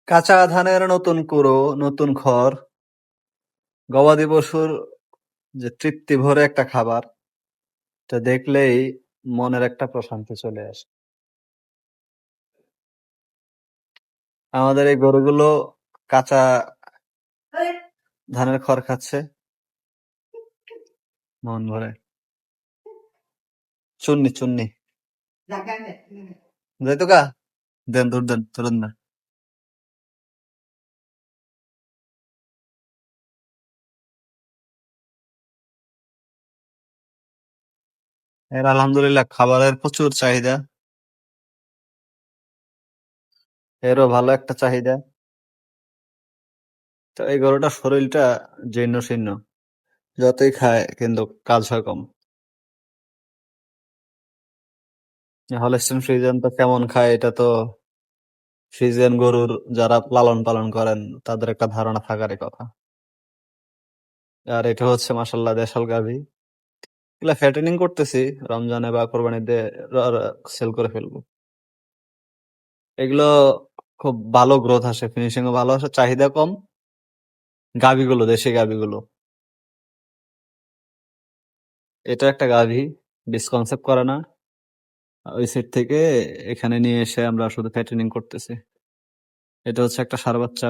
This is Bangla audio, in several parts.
কাঁচা ধানের নতুন কুড়ো, নতুন খড়, গবাদি পশুর যে তৃপ্তি ভরে একটা খাবার, এটা দেখলেই মনের একটা প্রশান্তি চলে আসে। আমাদের এই গরুগুলো কাঁচা ধানের খড় খাচ্ছে, মন ভরে। চুন্নি চুন্নি যাইতো গা, দেন দূর দেন তুরুন না। এর আলহামদুলিল্লাহ খাবারের প্রচুর চাহিদা, এরও ভালো একটা চাহিদা। তো এই গরুটার শরীরটা জীর্ণ শীর্ণ, যতই খায় কিন্তু কাজ হয় কম। হলস্টিন ফ্রিজিয়ান তো কেমন খায় এটা তো ফ্রিজিয়ান গরুর যারা লালন পালন করেন তাদের একটা ধারণা থাকারই কথা। আর এটা হচ্ছে মাশাআল্লাহ দেশাল গাভী। এগুলা ফ্যাটেনিং করতেছি, রমজানে বা কোরবানিতে সেল করে ফেলবো। এগুলো খুব ভালো গ্রোথ আসে, ফিনিশিং ও ভালো আসে, চাহিদা কম। গাভীগুলো, দেশি গাভীগুলো। এটা একটা গাভী, ডিসকনসেপ্ট করে না। ওই সেট থেকে এখানে নিয়ে এসে আমরা শুধু ফ্যাটেনিং করতেছি। এটা হচ্ছে একটা ষাঁড় বাচ্চা,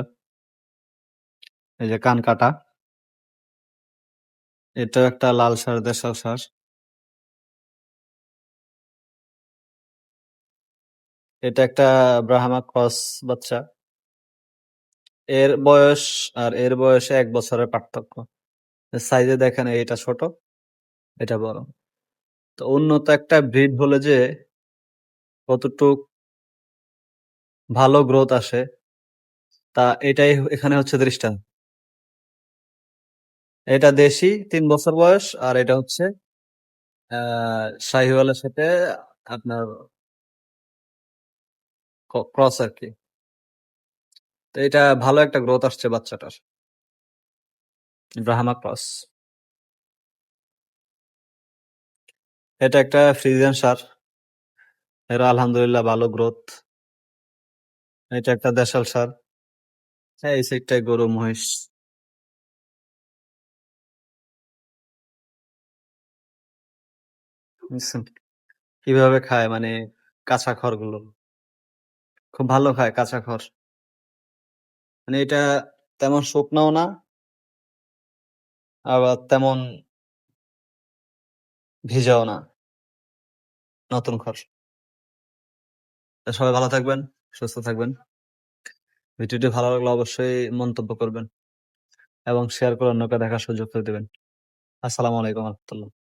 এই যে কান কাটা। এটা একটা লাল ষাঁড়, দেশাল ষাঁড়। এটা একটা ব্রাহ্মা ক্রস বাচ্চা। এর বয়স আর এর বয়সে ১ বছরের পার্থক্য। সাইজে দেখেন এটা ছোট, এটা বড়। তো উন্নত একটা ব্রিড হলে যে কতটুক ভালো গ্রোথ আসে, তা এটাই এখানে হচ্ছে দৃষ্টান্ত। এটা দেশি, ৩ বছর বয়স, আর এটা হচ্ছে শাহিওয়ালের সাথে আপনার ক্রস আর কি। তো এটা ভালো একটা গ্রোথ আসছে বাচ্চাটার, ব্রাহ্মা ক্রস। এটা একটা ফ্রিজিয়ান ষাঁড়, এর আলহামদুলিল্লাহ ভালো গ্রোথ। এটা একটা দেশাল ষাঁড়। হ্যাঁ, এই সাইডটায় গরু মহিষ। বুঝছেন? কিভাবে খায় মানে কাঁচা খড়গুলো। খুব ভালো খায় কাঁচা খড়। মানে এটা তেমন শুকনাও না, আবার তেমন ভিজাও না। নতুন খড়। তা সবাই ভালো থাকবেন, সুস্থ থাকবেন। ভিডিওটি ভালো লাগলে অবশ্যই মন্তব্য করবেন এবং শেয়ার করে অন্যকে দেখার সুযোগ করে দিবেন। আসসালামু আলাইকুম ওয়া রাহমাতুল্লাহ।